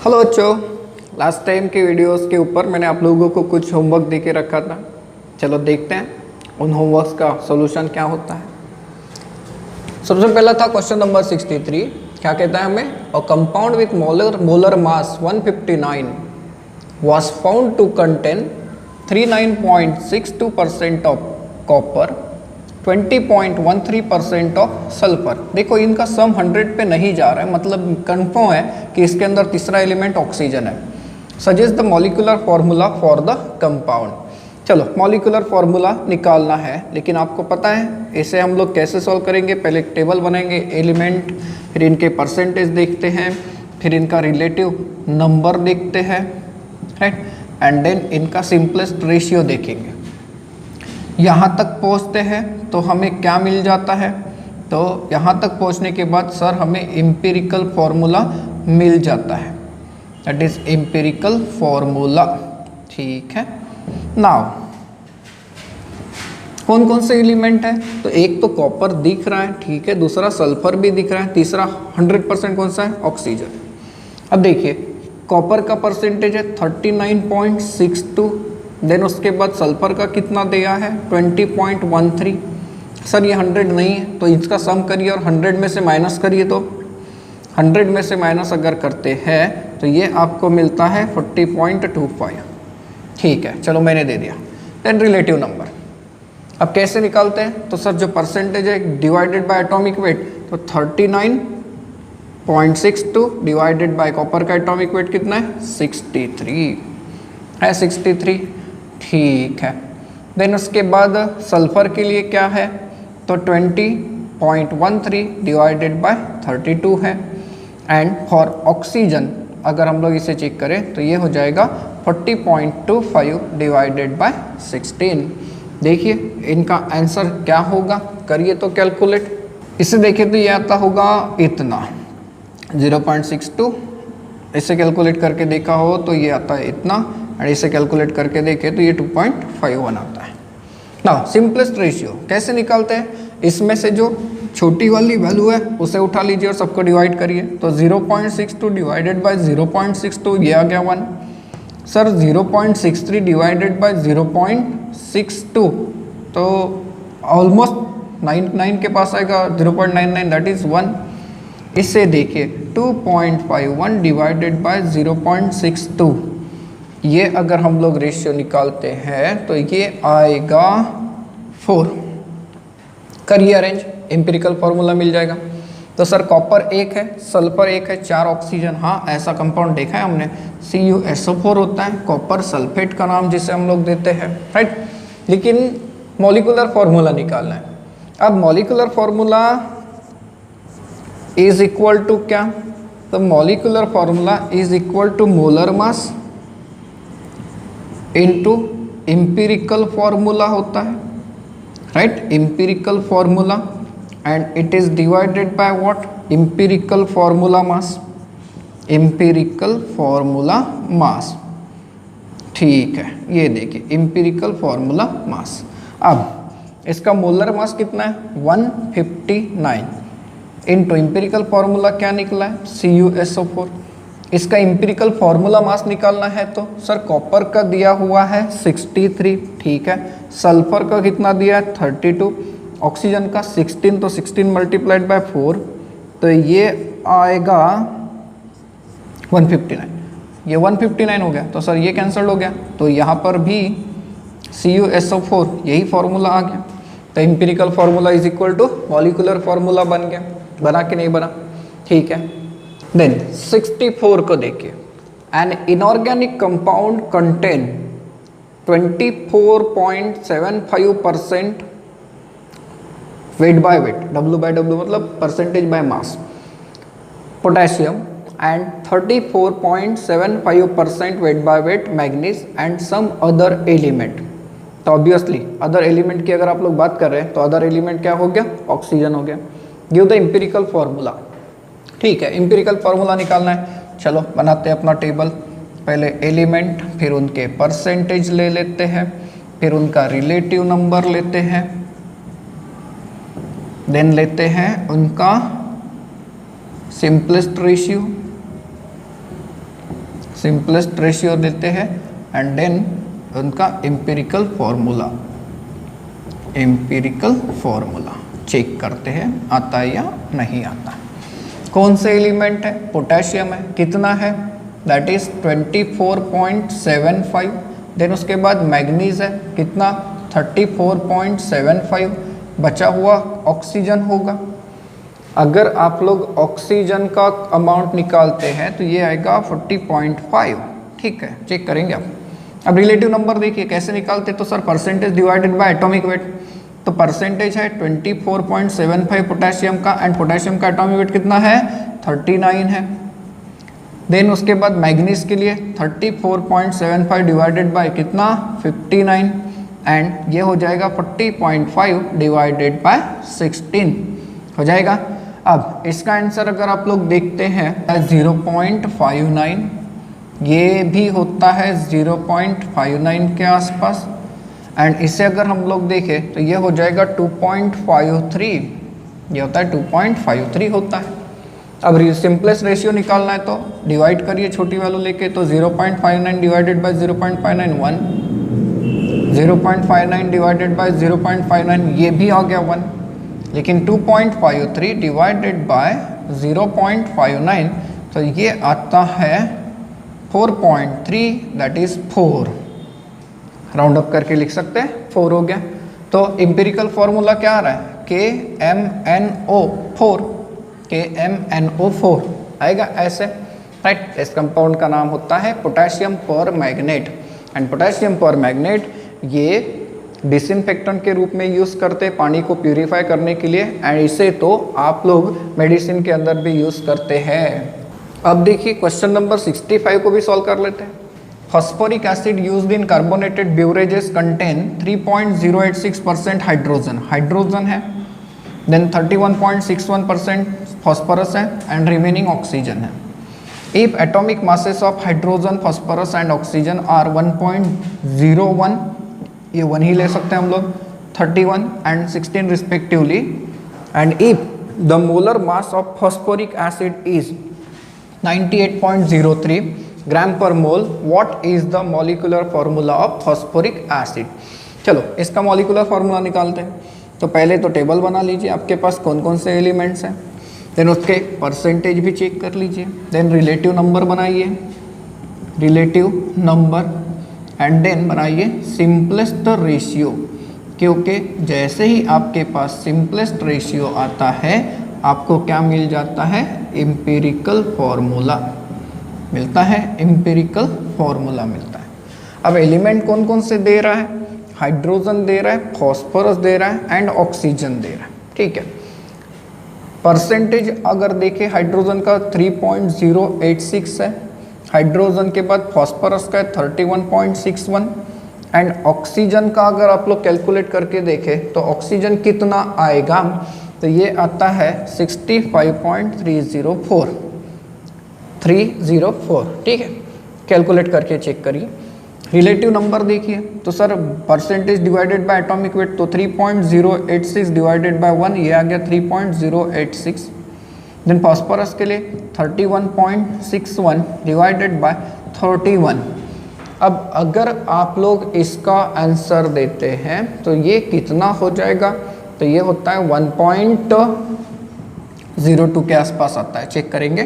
Hello बच्चों, last time के videos के ऊपर मैंने आप लोगों को कुछ होमवर्क दे के रखा था। चलो देखते हैं उन होमवर्क्स का सॉल्यूशन क्या होता है। सबसे पहला था क्वेश्चन नंबर 63। क्या कहता है हमें? A compound with molar mass 159 was found to contain 39.62% of copper, 20.13% of sulphur. देखो इनका सम 100 पे नहीं जा रहा है, मतलब कंफर्म है कि इसके अंदर तीसरा एलिमेंट ऑक्सीजन है। Suggest the molecular formula for the compound. चलो मॉलिक्यूलर फॉर्मूला निकालना है, लेकिन आपको पता है इसे हम लोग कैसे सॉल्व करेंगे। पहले एक टेबल बनाएंगे, एलिमेंट, फिर इनके परसेंटेज देखते हैं, फिर इनका रिलेटिव नंबर देखते हैं, राइट, एंड देन इनका सिंपलेस्ट रेशियो देखेंगे। यहाँ तक पहुँचते हैं तो हमें क्या मिल जाता है? तो यहाँ तक पहुँचने के बाद सर हमें एम्पिरिकल फॉर्मूला मिल जाता है, दैट इज एम्पिरिकल फॉर्मूला। ठीक है, नाउ कौन कौन से एलिमेंट है? तो एक तो कॉपर दिख रहा है, ठीक है, दूसरा सल्फर भी दिख रहा है, तीसरा 100% कौन सा है? ऑक्सीजन। अब देखिए कॉपर का परसेंटेज है 39.62, देन उसके बाद सल्फर का कितना दिया है? 20.13। सर ये 100 नहीं है, तो इसका सम करिए और 100 में से माइनस करिए। तो 100 में से माइनस अगर करते हैं तो ये आपको मिलता है 40.25। ठीक है, चलो मैंने दे दिया। देन रिलेटिव नंबर अब कैसे निकालते हैं? तो सर जो परसेंटेज है डिवाइडेड बाय एटॉमिक वेट, तो 39.62 डिवाइडेड बाय कॉपर का एटॉमिक वेट कितना है? 63 है, 63। ठीक है, देन उसके बाद सल्फर के लिए क्या है? तो 20.13 डिवाइडेड बाय 32 है, एंड फॉर ऑक्सीजन अगर हम लोग इसे चेक करें तो ये हो जाएगा 40.25 डिवाइडेड बाय 16। देखिए इनका आंसर क्या होगा, करिए तो कैलकुलेट। इसे देखिए तो ये आता होगा इतना 0.62, इसे कैलकुलेट करके देखा हो तो ये आता है इतना, और इसे कैलकुलेट करके देखे तो ये 2.51 आता है। ना सिंपलेस्ट रेशियो कैसे निकालते हैं? इसमें से जो छोटी वाली वैल्यू है उसे उठा लीजिए और सबको डिवाइड करिए। तो 0.62 डिवाइडेड बाय 0.62 ये आ गया 1। सर 0.63 डिवाइडेड बाय 0.62 तो ऑलमोस्ट 99 के पास आएगा, 0.99 दैट इज 1। इससे देखिए 2.51 डिवाइडेड बाय 0.62, ये अगर हम लोग रेशियो निकालते हैं तो ये आएगा 4। करिए अरेंज, एम्पिरिकल फॉर्मूला मिल जाएगा। तो सर कॉपर 1 है, सल्फर 1 है, 4 ऑक्सीजन। हाँ ऐसा कंपाउंड देखा है हमने, CuSO4 होता है, कॉपर सल्फेट का नाम जिसे हम लोग देते हैं, राइट। लेकिन मॉलिक्यूलर फॉर्मूला निकालना है। अब molecular formula is equal to क्या? तो molecular formula is equal to molar mass into empirical formula होता है, right, empirical formula, and it is divided by what? Empirical formula mass, empirical formula mass. ठीक है, ये देखिए एम्पिरिकल फॉर्मूला मास। अब इसका मोलर मास कितना है? 159 इनटू एम्पिरिकल फॉर्मूला क्या निकला है? CuSO4। इसका एम्पिरिकल फॉर्मूला मास निकालना है तो सर कॉपर का दिया हुआ है 63, ठीक है, सल्फर का कितना दिया है? 32, ऑक्सीजन का 16, तो 16 मल्टीप्लाइड बाय 4 तो ये आएगा 159। ये 159 हो गया, तो सर ये कैंसिल हो गया, तो यहाँ पर भी CuSO4 यही फॉर्मूला आ गया। तो empirical formula is equal to molecular formula बन गया। बना कि नहीं बना? ठीक है, देन 64 को देखिए। An inorganic compound contain 24.75% weight by weight, W/W मतलब percentage by mass, potassium, and 34.75% weight by weight manganese and some other element. तो ऑब्वियसली अदर एलिमेंट की अगर आप लोग बात कर रहे हैं तो अदर एलिमेंट क्या हो गया? ऑक्सीजन हो गया। Give the empirical formula. ठीक है, एम्पिरिकल फॉर्मूला निकालना है। चलो बनाते हैं अपना टेबल। पहले एलिमेंट, फिर उनके परसेंटेज ले लेते हैं, फिर उनका रिलेटिव नंबर लेते हैं, देन लेते हैं उनका सिंपलेस्ट रेशियो, सिंपलेस्ट रेशियो देते हैं एंड देन उनका एम्पिरिकल फॉर्मूला चेक करते हैं आता है या नहीं आता। कौन से एलिमेंट है? पोटेशियम है। कितना है? That is 24.75। देन उसके बाद मैग्नीज है, कितना? 34.75। बचा हुआ ऑक्सीजन होगा। अगर आप लोग ऑक्सीजन का अमाउंट निकालते हैं तो ये आएगा 40.5। ठीक है, चेक करेंगे आप। अब रिलेटिव नंबर देखिए कैसे निकालते, तो sir percentage divided by atomic weight. तो परसेंटेज है 24.75 पोटेशियम का, एंड पोटेशियम का एटॉमिक वेट कितना है? 39 है। देन उसके बाद मैग्नीज के लिए 34.75 डिवाइडेड बाय कितना? 59, एंड ये हो जाएगा 40.5 डिवाइडेड बाय 16 हो जाएगा। अब इसका आंसर अगर आप लोग देखते हैं 0.59, ये भी होता है 0.59 के आसपास, एंड इसे अगर हम लोग देखें तो ये हो जाएगा 2.53। ये होता है 2.53 होता है। अब सिंपलेस्ट रेशियो निकालना है तो डिवाइड करिए छोटी वैल्यू लेके, तो 0.59 डिवाइडेड बाय 0.59 1, 0.59 डिवाइडेड बाय 0.59 ये भी आ गया 1, लेकिन 2.53 डिवाइडेड बाय 0.59 तो ये आता है 4.3, दैट इज 4। राउंड अप करके लिख सकते हैं 4 हो गया। तो एम्पिरिकल फॉर्मूला क्या आ रहा है? KMnO4 आएगा ऐसे, राइट। इस कंपाउंड का नाम होता है पोटेशियम पर मैग्नेट, एंड पोटेशियम पर मैग्नेट ये डिसइंफेक्टेंट के रूप में यूज़ करते हैं पानी को प्यूरिफाई करने के लिए, एंड इसे तो आप लोग मेडिसिन के अंदर भी यूज़ करते हैं। अब देखिए क्वेश्चन नंबर 65 को भी सॉल्व कर लेते हैं। Phosphoric acid used in carbonated beverages contain 3.086% hydrogen है, देन 31.61% फॉस्फोरस है, एंड रिमेनिंग ऑक्सीजन है। If atomic masses of hydrogen, phosphorus and oxygen are 1.01, ये 1 ही ले सकते हैं हम लोग, 31 and 16 respectively, and if the molar mass of phosphoric acid is 98.03 gram per mole, what is the molecular formula of phosphoric acid. चलो इसका molecular formula निकालते हैं। तो पहले तो टेबल बना लीजिए आपके पास कौन कौन से एलिमेंट्स हैं, देन उसके परसेंटेज भी चेक कर लीजिए, देन रिलेटिव नंबर बनाइए, रिलेटिव नंबर, एंड देन बनाइए सिंपलेस्ट रेशियो, क्योंकि जैसे ही आपके पास सिंपलेस्ट रेशियो आता है आपको क्या मिल जाता है? एम्पिरिकल फॉर्मूला मिलता है, एम्पिरिकल फॉर्मूला मिलता है। अब एलिमेंट कौन कौन से दे रहा है? हाइड्रोजन दे रहा है, फॉस्फोरस दे रहा है, एंड ऑक्सीजन दे रहा है। ठीक है, परसेंटेज अगर देखें हाइड्रोजन का 3.086 है, हाइड्रोजन के बाद फॉस्फोरस का 31.61, एंड ऑक्सीजन का अगर आप लोग कैलकुलेट करके देखें तो ऑक्सीजन कितना आएगा? तो ये आता है 65.304। ठीक है, कैलकुलेट करके चेक करिए। रिलेटिव नंबर देखिए तो sir percentage divided by atomic weight, तो 3.086 डिवाइडेड बाय 1 ये आ गया 3.086। देन फॉस्फोरस के लिए 31.61 डिवाइडेड बाय 31। अब अगर आप लोग इसका आंसर देते हैं तो ये कितना हो जाएगा? तो ये होता है 1.02 के आसपास आता है, चेक करेंगे,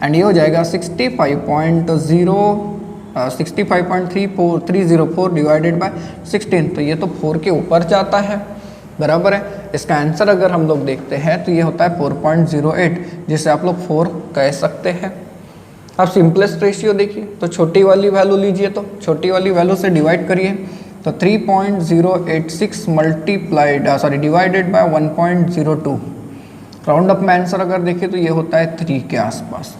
एंड ये हो जाएगा 65.304 डिवाइडेड बाय 16, तो ये तो 4 के ऊपर जाता है, बराबर है। इसका आंसर अगर हम लोग देखते हैं तो ये होता है 4.08, जिसे आप लोग 4 कह सकते हैं। अब सिंपलेस्ट रेशियो देखिए तो छोटी वाली वैल्यू लीजिए, तो छोटी वाली वैल्यू से डिवाइड करिए, तो 3.086 डिवाइडेड बाय 1.02। राउंड अप में आंसर अगर देखें तो ये होता है 3 के आसपास।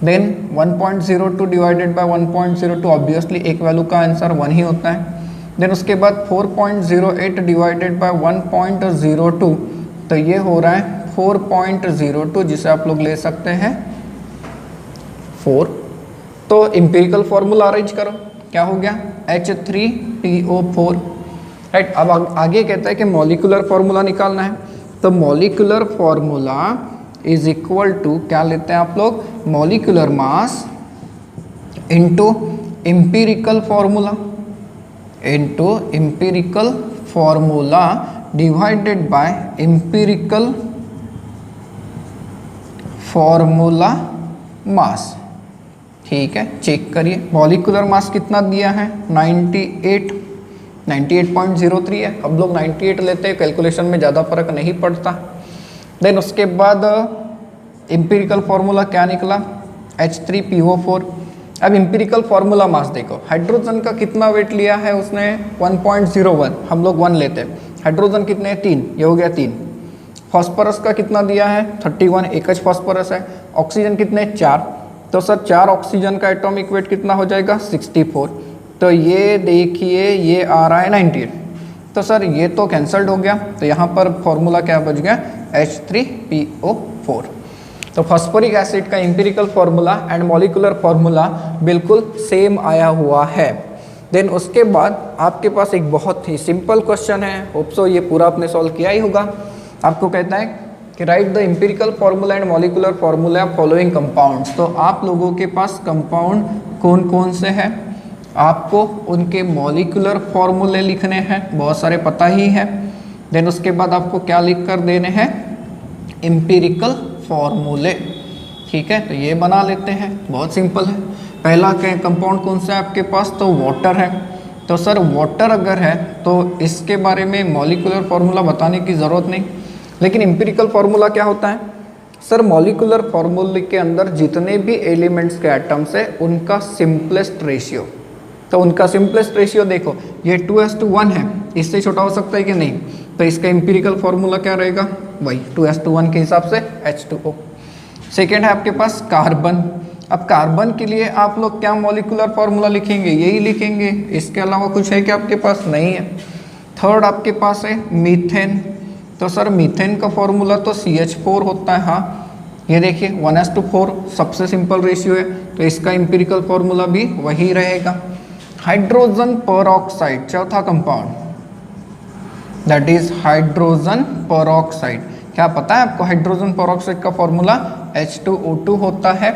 देन 1.02 डिवाइडेड बाय 1.02, ऑब्वियसली एक वैल्यू का आंसर 1 ही होता है। देन उसके बाद 4.08 डिवाइडेड बाय 1.02, तो ये हो रहा है 4.02, जिसे आप लोग ले सकते हैं 4। तो एम्पिरिकल फॉर्मूला अरेंज करो, क्या हो गया? H3PO4, right. अब आगे कहता है कि मॉलिक्यूलर फॉर्मूला निकालना है, तो molecular formula is equal to क्या लेते हैं आप लोग? Molecular mass into empirical formula divided by empirical formula mass. ठीक है, चेक करिए मॉलिक्यूलर मास कितना दिया है 98.03 है। अब लोग 98 लेते हैं, कैलकुलेशन में ज़्यादा फर्क नहीं पड़ता। देन उसके बाद एम्पिरिकल फार्मूला क्या निकला H3PO4। अब एम्पिरिकल फार्मूला मास देखो, हाइड्रोजन का कितना वेट लिया है उसने 1.01, हम लोग 1 लेते हैं। हाइड्रोजन कितने 3, ये हो गया 3। फॉस्फोरस का कितना दिया है 31, एक ही फॉस्फोरस है। ऑक्सीजन कितने 4, तो सर 4 ऑक्सीजन का एटॉमिक वेट कितना हो जाएगा 64। तो ये देखिए ये आ रहा है 98, तो सर ये तो कैंसल्ड हो गया, तो यहाँ पर फॉर्मूला क्या बच गया H3PO4। तो फॉस्फोरिक एसिड का empirical formula and molecular formula बिल्कुल सेम आया हुआ है। देन उसके बाद आपके पास एक बहुत ही सिंपल क्वेश्चन है, होप सो ये पूरा आपने सॉल्व किया ही होगा। आपको कहता है कि right the empirical formula and molecular formula following compounds. तो आप लोगों के पास कंपाउंड कौन कौन से हैं, आपको उनके मॉलिक्यूलर फार्मूले लिखने हैं, बहुत सारे पता ही है। देन उसके बाद आपको क्या लिख कर देने हैं एम्पिरिकल फार्मूले। ठीक है, तो ये बना लेते हैं, बहुत सिंपल है। पहला कंपाउंड कौन सा है आपके पास, तो वाटर है। तो सर वाटर अगर है तो इसके बारे में मॉलिक्यूलर फार्मूला बताने की ज़रूरत नहीं, लेकिन एम्पिरिकल फार्मूला क्या होता है सर, मॉलिक्यूलर फार्मूले के अंदर जितने भी एलिमेंट्स के एटम्स है उनका सिंपलेस्ट रेशियो। तो उनका सिंपलेस्ट रेशियो देखो, ये 2:1 है, इससे छोटा हो सकता है कि नहीं, तो इसका एम्पिरिकल फार्मूला क्या रहेगा वही 2:1 के हिसाब से H2O। सेकेंड है आपके पास कार्बन। अब कार्बन के लिए आप लोग क्या मॉलिक्यूलर फार्मूला लिखेंगे, यही लिखेंगे, इसके अलावा कुछ है क्या आपके पास, नहीं है। थर्ड आपके पास है मीथेन। तो सर मीथेन का फॉर्मूला तो CH4 होता है, हाँ ये देखिए 1:4 सबसे सिंपल रेशियो है, तो इसका एम्पिरिकल फार्मूला भी वही रहेगा। हाइड्रोजन पेरोक्साइड चौथा compound, that is hydrogen peroxide. क्या पता है आपको हाइड्रोजन पेरोक्साइड का फॉर्मूला H2O2 होता है।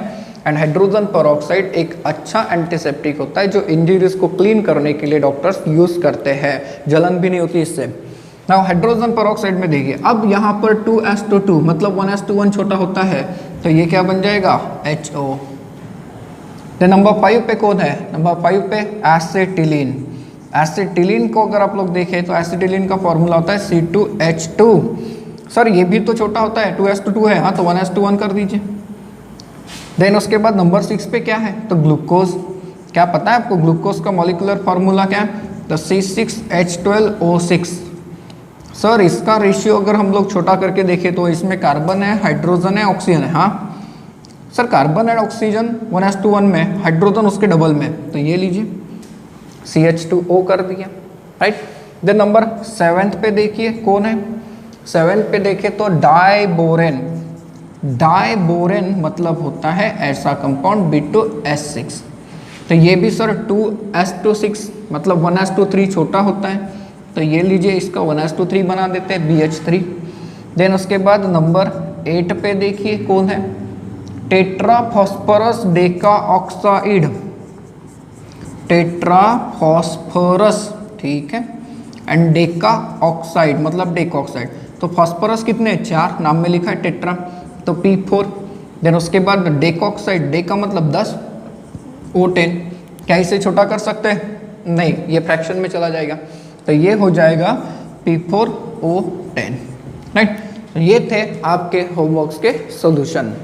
एंड हाइड्रोजन पेरोक्साइड एक अच्छा एंटीसेप्टिक होता है जो इंजरीज को क्लीन करने के लिए डॉक्टर्स यूज करते हैं, जलन भी नहीं होती इससे। नाउ हाइड्रोजन पेरोक्साइड में देखिए, अब यहाँ पर 2:2 मतलब 1:1 छोटा होता है, तो ये क्या बन जाएगा HO। तो नंबर 5 पे कौन है, नंबर 5 पे एसिटिलीन। एसिटिलीन को अगर आप लोग देखें तो एसिटिलीन का फॉर्मूला होता है C2H2। सर ये भी तो छोटा होता है 2:2 है, हाँ तो 1:1 कर दीजिए। देन उसके बाद नंबर 6 पे क्या है, तो ग्लूकोज। क्या पता है आपको ग्लूकोज का मॉलिक्यूलर फार्मूला क्या है, तो C6H12O6। सर इसका रेशियो अगर हम लोग छोटा करके देखें तो इसमें कार्बन है, हाइड्रोजन है, ऑक्सीजन है, हाँ सर कार्बन एंड ऑक्सीजन 1:1 में, हाइड्रोजन उसके डबल में, तो ये लीजिए CH2O कर दिया, राइट। देन नंबर 7 पे देखिए कौन है, 7 पे देखे तो डाइबोरेन। डाइबोरेन मतलब होता है ऐसा कंपाउंड B2S6। तो ये भी सर 2:6 मतलब 1:3 छोटा होता है, तो ये लीजिए इसका 1:3 बना देते हैं BH3। देन उसके बाद नंबर 8 पे देखिए कौन है, टेट्राफॉस्फोरस डेकाऑक्साइड। टेट्राफॉस्फोरस, ठीक है, एंड डेकाऑक्साइड मतलब डेकऑक्साइड। तो फॉस्फोरस कितने 4, नाम में लिखा है टेट्रा, तो P4। देन उसके बाद डेकऑक्साइड, डे का मतलब 10, O10। क्या इसे छोटा कर सकते हैं, नहीं, ये फ्रैक्शन में चला जाएगा, तो ये हो जाएगा P4O10, राइट। ये थे आपके होमवर्क्स के सॉल्यूशन।